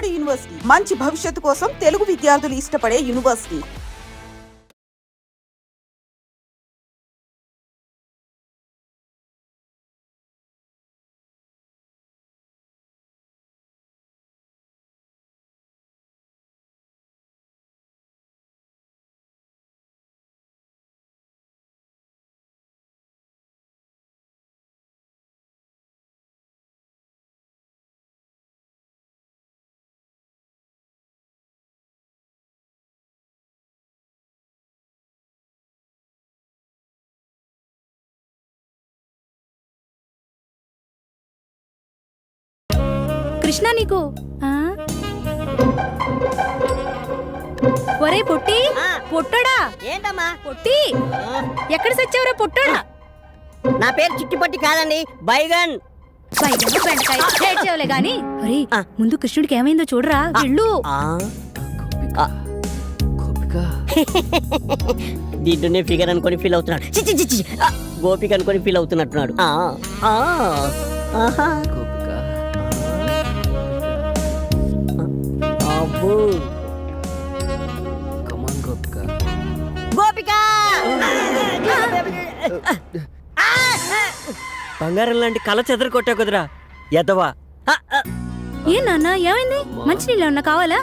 నాడు యూనివర్సిటీ మంచి భవిష్యత్తు కోసం తెలుగు విద్యార్థులు ఇష్టపడే యూనివర్సిటీ. కృష్ణ నీకు ఒరే పొట్టి పొట్టడా ఏంటమ్మా పొట్టి ఎక్కడ సచ్చావురా పొట్టడా? నా పేరు చిట్టిపట్టి కాదండి, బైగన్. బెండకాయ గాని అరే ముందు కృష్ణుడికి ఏమైందో చూడరా వెళ్ళు. దీంట్లోనే ఫిగర్ అనుకొని ఫీల్ అవుతున్నాడు. గోపిక అనుకొని ఫీల్ అవుతున్నట్టున్నాడు. గోపిక బంగారం లాంటి కళ చెదర కొట్టా కుదరా ఎదవా. ఏ నాన్న ఏమైంది? మంచినీళ్ళు ఏమన్నా కావాలా?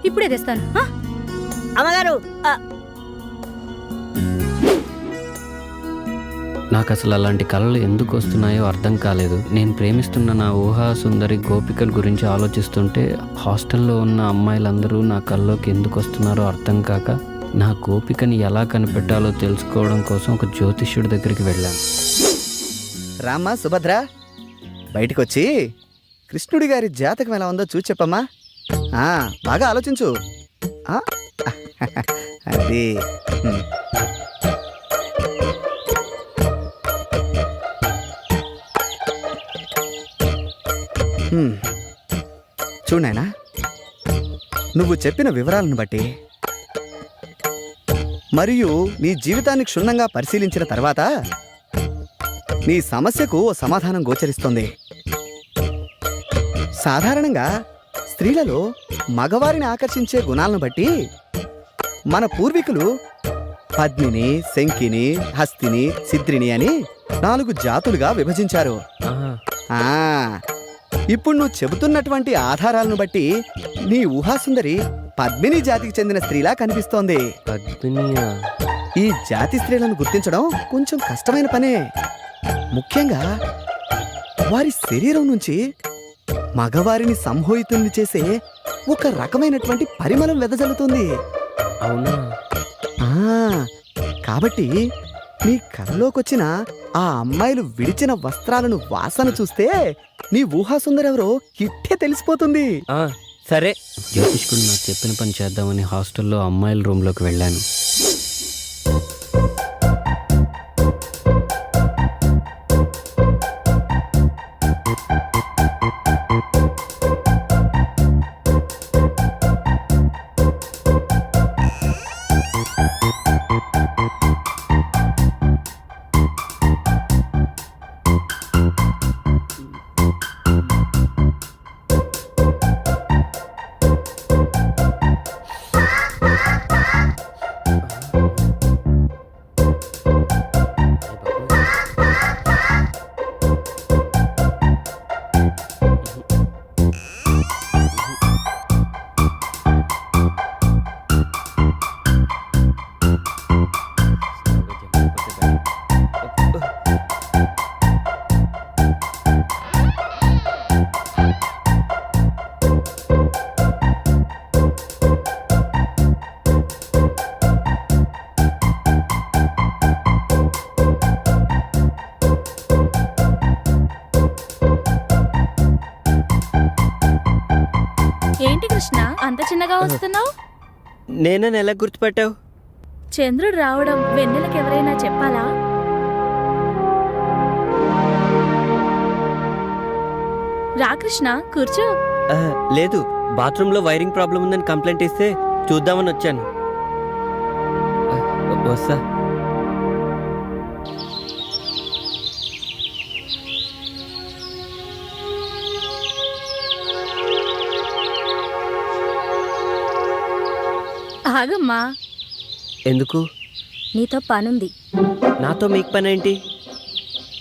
ఇప్పుడే తెస్తాను. అమ్మగారు నాకు అసలు అలాంటి కళలు ఎందుకు వస్తున్నాయో అర్థం కాలేదు. నేను ప్రేమిస్తున్న నా ఊహా సుందరి గోపికల గురించి ఆలోచిస్తుంటే హాస్టల్లో ఉన్న అమ్మాయిలందరూ నా కల్లోకి ఎందుకు వస్తున్నారో అర్థం కాక నా గోపికని ఎలా కనిపెట్టాలో తెలుసుకోవడం కోసం ఒక జ్యోతిష్యుడి దగ్గరికి వెళ్ళాను. రామ్మా సుభద్ర, బయటకొచ్చి కృష్ణుడి గారి జాతకం ఎలా ఉందో చూసి చెప్పమ్మా. బాగా ఆలోచించు. అది చూడైనా, నువ్వు చెప్పిన వివరాలను బట్టి మరియు నీ జీవితాన్ని క్షుణ్ణంగా పరిశీలించిన తర్వాత నీ సమస్యకు ఓ సమాధానం గోచరిస్తోంది. సాధారణంగా స్త్రీలలో మగవారిని ఆకర్షించే గుణాలను బట్టి మన పూర్వీకులు పద్మిని, శంకిని, హస్తిని, సిద్రిని అని 4 జాతులుగా విభజించారు. ఇప్పుడు నువ్వు చెబుతున్నటువంటి ఆధారాలను బట్టి నీ ఊహాసుందరి పద్మిని జాతికి చెందిన స్త్రీలా కనిపిస్తోంది. ఈ జాతి స్త్రీలను గుర్తించడం కొంచెం కష్టమైన పనే. ముఖ్యంగా వారి శరీరం నుంచి మగవారిని సంమోహితుల్ని చేసే ఒక రకమైనటువంటి పరిమళం వెదజల్లుతుంది. అవునా? కాబట్టి నీ కల్లోకొచ్చిన ఆ అమ్మాయిలు విడిచిన వస్త్రాలను వాసన చూస్తే నీ ఊహాసుందరెవరో ఇట్టే తెలిసిపోతుంది. సరే, జ్యోతిష్కుడు నాకు చెప్పిన పని చేద్దామని హాస్టల్లో అమ్మాయిల రూమ్లోకి వెళ్ళాను. ఏంటి కృష్ణ అంత చిన్నగా వస్తున్నావు? నేనని ఎలా గుర్తుపెట్టావు? చంద్రుడు రావడం వెన్నెలకు ఎవరైనా చెప్పాలా? రా కృష్ణ, కూర్చో. లేదు, బాత్రూంలో వైరింగ్ ప్రాబ్లం ఉందని కంప్లైంట్ ఇస్తే చూద్దామని వచ్చాను. వస్తా. ఆగమ్మా, ఎందుకు? నీతో పనుంది. నాతో మీకు పని ఏంటి?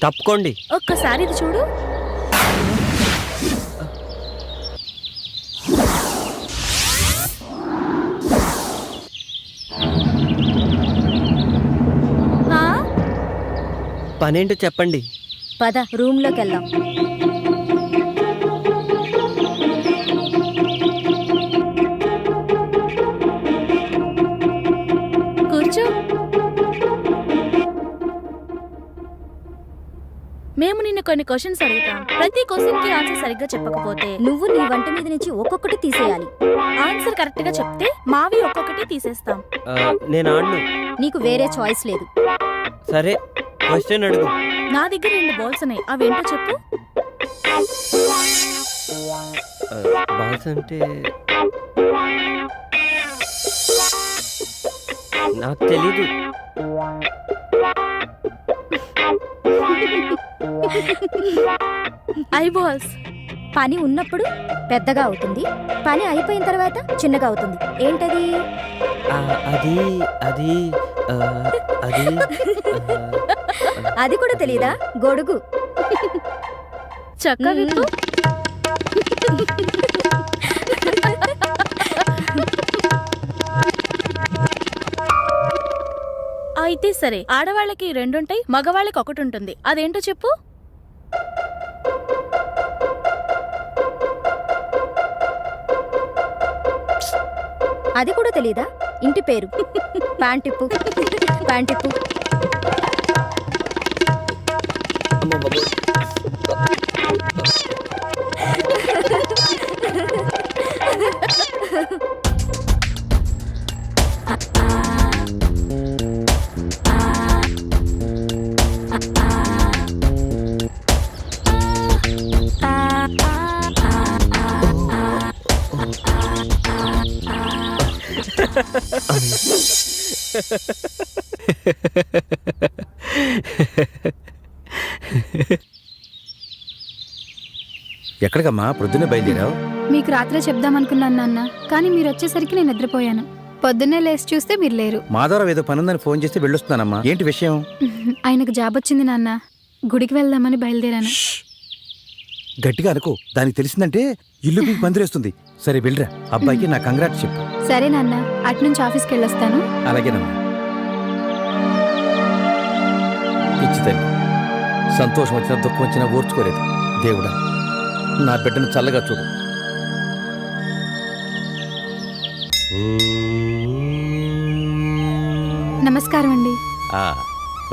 తప్పుకోండి. ఒక్కసారి ఇది చూడు. ఆ? పనేంటో చెప్పండి. పద రూమ్లోకి వెళ్దాం. కూర్చో. మేము నిన్ను కొన్ని క్వశ్చన్స్ అడుగుతాం. ప్రతి క్వశ్చన్ కి ఆన్సర్ సరిగ్గా చెప్పకపోతే నువ్వు నీ వంట మీద నుంచి ఒక్కొక్కటి తీసేయాలి. ఆన్సర్ కరెక్ట్ గా చెప్తే మావి ఒక్కొక్కటి తీసేస్తాం. నేను ఆడను. నీకు వేరే చాయిస్ లేదు. సరే, క్వశ్చన్ అడుగు. నా దగ్గర 2 బాల్స్ ఉన్నాయి, అవేంటో చెప్పు. బాల్స్ అంటే నాకు తెలీదు. I balls. పని ఉన్నప్పుడు పెద్దగా అవుతుంది, పని అయిపోయిన తర్వాత చిన్నగా అవుతుంది. ఏంటది? అది అది అది అది కూడా తెలీదా? గొడుగు. చక్క విప్పు. అయితే సరే, ఆడవాళ్ళకి 2 ఉంటాయి, మగవాళ్ళకి 1 ఉంటుంది. అదేంటో చెప్పు. అది కూడా తెలీదా? ఇంటి పేరు. ప్యాంటిప్పు. ప్యాంటిప్పు. అమ్మ బాబోయ్. ఎక్కడికమ్మా ప్రొద్దునే బయలుదేరావు? మీకు రాత్రే చెప్దామనుకున్నాను నాన్న, కానీ మీరు వచ్చేసరికి నేను నిద్రపోయాను. పొద్దున్నే లేచి చూస్తే మీరు లేరు. మాధవరావు ఏదో పనుందని ఫోన్ చేస్తే వెళ్ళొస్తున్నానమ్మా. ఏంటి విషయం? ఆయనకు జాబ్ వచ్చింది నాన్న, గుడికి వెళ్దామని బయలుదేరాను. గట్టిగా అనుకో, దానికి తెలిసిందంటే ఇల్లు మీకు పందిరేస్తుంది. సరే వెళ్ళరా, అబ్బాయికి నా కంగ్రాట్స్ చెప్పు. సరే నాన్న, అటునుంచి ఆఫీస్కి వెళ్ళొస్తాను. అలాగేనమ్మా. పిచ్చి తల్లి, సంతోషం వచ్చినా దుఃఖం వచ్చినా ఓర్చుకోలేదు. దేవుడా, నా బిడ్డను చల్లగా చూడు. నమస్కారం అండి.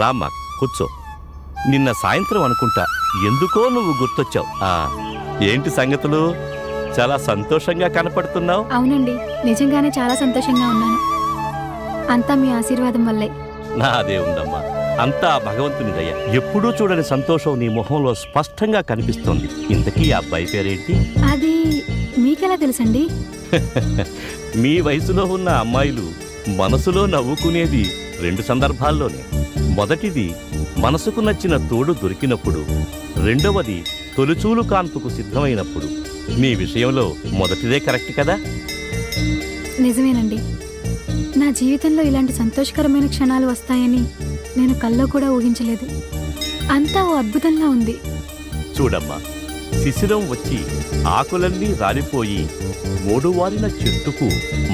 రామ్మా కూర్చో. నిన్న సాయంత్రం అనుకుంటా ఎందుకో నువ్వు గుర్తొచ్చావు. ఏంటి సంగతులు? చాలా సంతోషంగా కనపడుతున్నావు. అవునండి, నిజంగానే చాలా సంతోషంగా ఉన్నాను. అంతా మీ ఆశీర్వాదం వల్లే. నాదే ఉందమ్మా, అంతా భగవంతుని దయ. ఎప్పుడూ చూడని సంతోషం నీ మొహంలో స్పష్టంగా కనిపిస్తోంది. ఇంతకీ ఆ అబ్బాయి పేరేంటి? అది మీకెలా తెలుసండి? మీ వయసులో ఉన్న అమ్మాయిలు మనసులో నవ్వుకునేది 2 సందర్భాల్లోనే. మొదటిది మనసుకు నచ్చిన తోడు దొరికినప్పుడు, రెండవది తొలిచూలు కాన్పుకు సిద్ధమైనప్పుడు. మీ విషయంలో మొదటిదే కరెక్ట్ కదా? నిజమేనండి. నా జీవితంలో ఇలాంటి సంతోషకరమైన క్షణాలు వస్తాయని నేను కల్లో కూడా ఊహించలేదు. అంతా ఓ అద్భుతంగా ఉంది. చూడమ్మా, శిశిరం వచ్చి ఆకులన్నీ రాలిపోయి మూడువారిన చెట్టుకు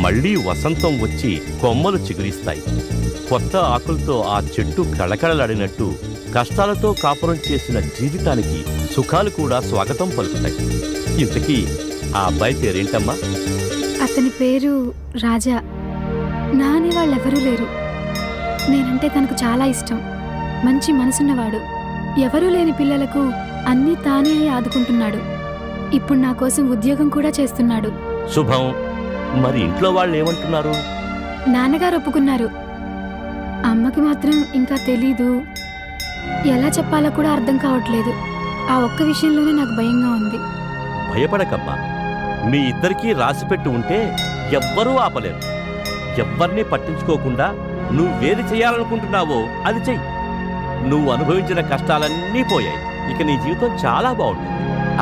మళ్లీ వసంతం వచ్చి కొమ్మలు చిగురిస్తాయి. కొత్త ఆకులతో ఆ చెట్టు కళకళలాడినట్టు కష్టాలతో కాపురం చేసిన జీవితానికి సుఖాలు కూడా స్వాగతం పలుకుతాయి. ఇంతకీ ఆ అబ్బాయి పేరేంటమ్మా? అతని పేరు రాజా. నా అనే వాళ్ళెవరూ లేరు. నేనంటే తనకు చాలా ఇష్టం. మంచి మనసున్నవాడు. ఎవరూ లేని పిల్లలకు అన్నీ తానే అయి ఆదుకుంటున్నాడు. ఇప్పుడు నా కోసం ఉద్యోగం కూడా చేస్తున్నాడు. శుభం. మరి ఇంట్లో వాళ్ళు ఏమంటున్నారు? నాన్నగారు ఒప్పుకున్నారు. అమ్మకి మాత్రం ఇంకా తెలీదు. ఎలా చెప్పాలో కూడా అర్థం కావట్లేదు. ఆ ఒక్క విషయంలోనే నాకు భయంగా ఉంది. భయపడకమ్మా, మీ ఇద్దరికీ రాసిపెట్టి ఉంటే ఎవ్వరూ ఆపలేరు. ఎవ్వరినీ పట్టించుకోకుండా నువ్వేది చేయాలనుకుంటున్నావో అది చెయ్యి. నువ్వు అనుభవించిన కష్టాలన్నీ పోయాయి. ఇక నీ జీవితం చాలా బాగుంటుంది.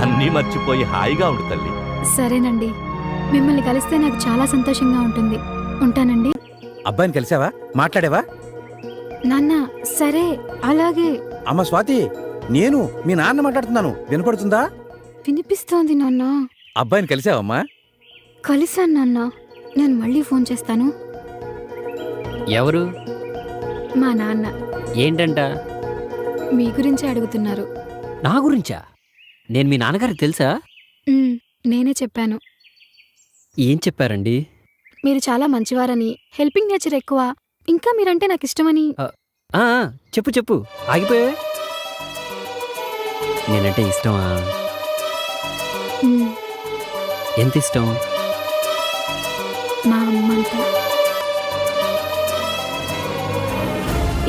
అన్నీ మర్చిపోయి హాయిగా ఉండు తల్లి. సరేనండి, మిమ్మల్ని కలిస్తే నాకు చాలా సంతోషంగా ఉంటుంది. ఉంటానండి. అబ్బాయిని కలిసావా? మాట్లాడావా? నాన్న సరే అలాగే. అమ్మ స్వాతి, నేను మీ నాన్న మాట్లాడుతున్నాను, వినపడుతుందా? వినిపిస్తోంది నాన్న. అబ్బాయిని కలిసావమ్మా? కలిసాను నాన్న. నేను మళ్ళీ ఫోన్ చేస్తాను. ఎవరు? మా నాన్న ఏంటంట? మీ గురించి అడుగుతున్నారు. నా గురించా? నేను మీ నాన్నగారికి తెలుసా? నేనే చెప్పాను. ఏం చెప్పారండి? మీరు చాలా మంచివారని, హెల్పింగ్ నేచర్ ఎక్కువ, ఇంకా మీరంటే నాకు ఇష్టమని. చెప్పు చెప్పు, ఆగిపోయావే. నేనంటే ఇష్టమా? ఎంత ఇష్టం? మా అమ్మంతా.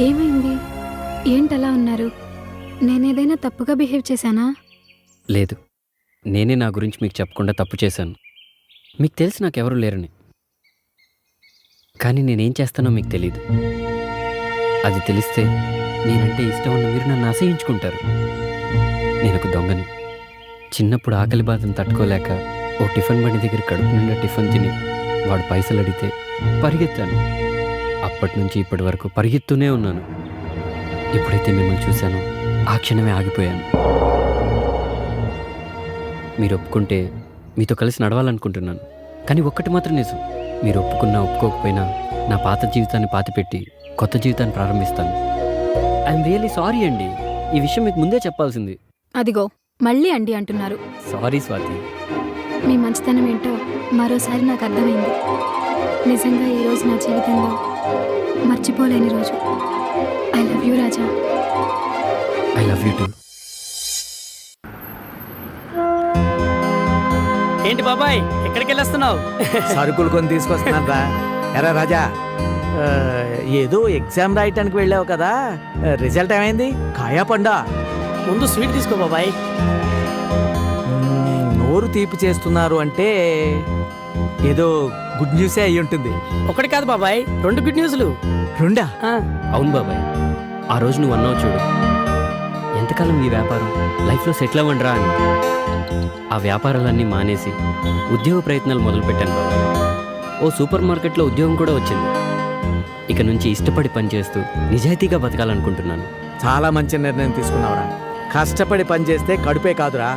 ఏమైంది? ఏంటలా ఉన్నారు? నేనేదైనా తప్పుగా బిహేవ్ చేశానా? లేదు, నేనే నా గురించి మీకు చెప్పకుండా తప్పు చేశాను. మీకు తెలిసి నాకెవరూ లేరని. కానీ నేనేం చేస్తానో మీకు తెలీదు. అది తెలిస్తే నేనంటే ఇష్టం ఉన్న మీరు నన్ను అసహించుకుంటారు. నేను ఒక దొంగని. చిన్నప్పుడు ఆకలి బాధను తట్టుకోలేక ఓ టిఫిన్ బండి దగ్గర కడుపు నిండా టిఫిన్ తిని వాడు పైసలు అడిగితే పరిగెత్తాను. అప్పటి నుంచి ఇప్పటి వరకు పరిగెత్తూనే ఉన్నాను. ఎప్పుడైతే మిమ్మల్ని చూశానో ఆ క్షణమే ఆగిపోయాను. మీరు ఒప్పుకుంటే మీతో కలిసి నడవాలనుకుంటున్నాను. కానీ ఒక్కటి మాత్రం నిజం, మీరు ఒప్పుకున్నా ఒప్పుకోకపోయినా నా పాత జీవితాన్ని పాతిపెట్టి కొత్త జీవితాన్ని ప్రారంభిస్తాను. ఐఎమ్ రియల్లీ సారీ అండి. ఈ విషయం మీకు ముందే చెప్పాల్సింది. అదిగో మళ్ళీ అండి అంటున్నారు. సారీ స్వాతి. మీ మంచితనం ఏంటో మరోసారి నాకు అర్థమైంది. నిజంగా ఈరోజు నా జీవితంలో మర్చిపోలేని రోజు. I love you Raja. I love you two. ఏంటి బాబాయ్, ఎక్కడికి వెళ్ళొస్తున్నావు? సరుకులు కొని తీసుకొస్తున్నాను రా. ఎరా రాజా, ఏదో ఎగ్జామ్ రాయటానికి వెళ్ళావు కదా, రిజల్ట్ ఏమైంది? కాయా పండా? ముందు స్వీట్ తీసుకో బాబాయ్. నోరు తీపి చేస్తున్నారు అంటే ఏదో గుడ్ న్యూసే అయి ఉంటుంది. ఒకటి కాదు బాబాయ్, 2 గుడ్ న్యూస్లు. రెండా? అవును బాబాయ్, ఆ రోజు నువ్వు అన్నావు చూడు, ఎంతకాలం ఈ వ్యాపారం, లైఫ్లో సెటిల్ అవ్వండిరా అని. ఆ వ్యాపారాలన్నీ మానేసి ఉద్యోగ ప్రయత్నాలు మొదలుపెట్టాను బాబాయ్. ఓ సూపర్ మార్కెట్లో ఉద్యోగం కూడా వచ్చింది. ఇక నుంచి ఇష్టపడి పనిచేస్తూ నిజాయితీగా బతకాలనుకుంటున్నాను. చాలా మంచి నిర్ణయం తీసుకున్నావురా. కష్టపడి పనిచేస్తే కడుపే కాదురా,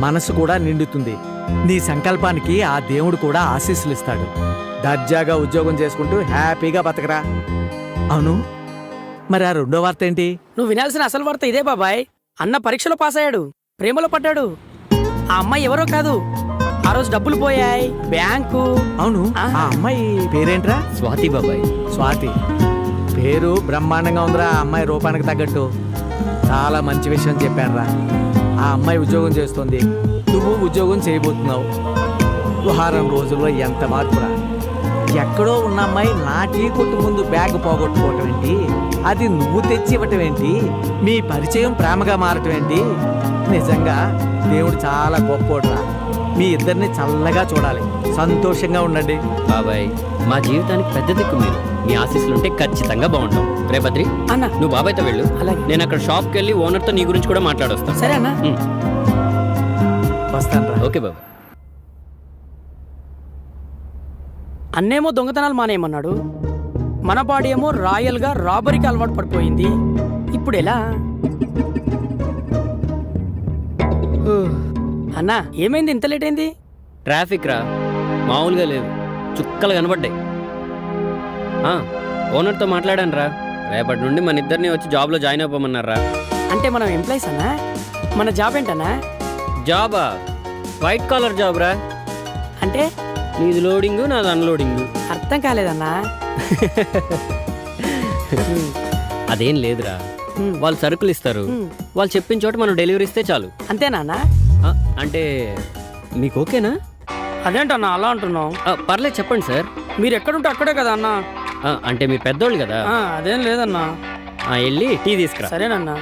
మనసు కూడా నిండుతుంది. నీ సంకల్పానికి ఆ దేవుడు కూడా ఆశీస్సులు ఇస్తాడు. దర్జాగా ఉద్యోగం చేసుకుంటూ హ్యాపీగా బతకరా. అవును, మరి ఆ రెండో వార్త ఏంటి? నువ్వు వినాల్సిన అసలు వార్త ఇదే బాబాయ్. అన్న పరీక్షలో పాస్ అయ్యాడు, ప్రేమలో పడ్డాడు. ఆ అమ్మాయి ఎవరో కాదు, ఆ రోజు డబ్బులు పోయాయి బ్యాంకు. అవును, ఆ అమ్మాయి పేరేంట్రా? స్వాతి బాబాయ్. స్వాతి పేరు బ్రహ్మాండంగా ఉందిరా. ఆ అమ్మాయి రూపానికి తగ్గట్టు చాలా మంచి విషయం చెప్పానురా. ఆ అమ్మాయి ఉద్యోగం చేస్తుంది, నువ్వు ఉద్యోగం చేయబోతున్నావు. వారం రోజుల్లో ఎంత మార్పురా. ఎక్కడో ఉన్న అమ్మాయి నా టీ కొట్టు ముందు బ్యాగ్ పోగొట్టుకోవటం ఏంటి, అది నువ్వు తెచ్చి ఇవ్వటం ఏంటి, మీ పరిచయం ప్రేమగా మారటం ఏంటి. నిజంగా దేవుడు చాలా గొప్పోడురా. మీ ఇద్దరిని చల్లగా చూడాలి, సంతోషంగా ఉండండి. బాబాయ్, మా జీవితానికి పెద్ద దిక్కు మీరు. మీ ఆశీస్సులుంటే ఖచ్చితంగా బాగుంటాం. రే బద్రి అన్న, నువ్వు బాబాయ్తో వెళ్ళు. అలాగే. నేను అక్కడ షాప్కి వెళ్ళి ఓనర్తో నీ గురించి కూడా మాట్లాడొస్తాను. సరే అన్న. వస్తాను రా. ఓకే బాబాయ్. అన్నేమో దొంగతనాలు మానేయమన్నాడు, మన బాడీ ఏమో రాయల్గా రాబరీకి అలవాటు పడిపోయింది. ఇప్పుడు ఎలా? అన్నా, ఏమైంది ఇంత లేట్ అయింది? ట్రాఫిక్ రా, మామూలుగా లేదు, చుక్కలు కనబడ్డాయి. ఓనర్తో మాట్లాడాను రా, రేపటి నుండి మన ఇద్దరిని వచ్చి జాబ్లో జాయిన్ అవ్వమన్నారా. అంటే మనం ఎంప్లాయీస్ అన్నా? మన జాబ్ ఏంటన్నా? జాబా? వైట్ కాలర్ జాబ్ రా. అంటే నీది లోడింగు, నాది అన్లోడింగు. అర్థం కాలేదన్నా. అదేం లేదురా, వాళ్ళు సరుకులు ఇస్తారు, వాళ్ళు చెప్పిన చోట మనం డెలివరీ ఇస్తే చాలు. అంతేనా? అంటే మీకు ఓకేనా? అదేంటన్నా అలా అంటున్నావు? పర్లేదు చెప్పండి సార్. మీరు ఎక్కడుంటే అక్కడే కదా అన్నా. అంటే మీ పెద్దోళ్ళు కదా. అదేం లేదన్నా. వెళ్ళి టీ తీసుకురా. సరేనన్నా.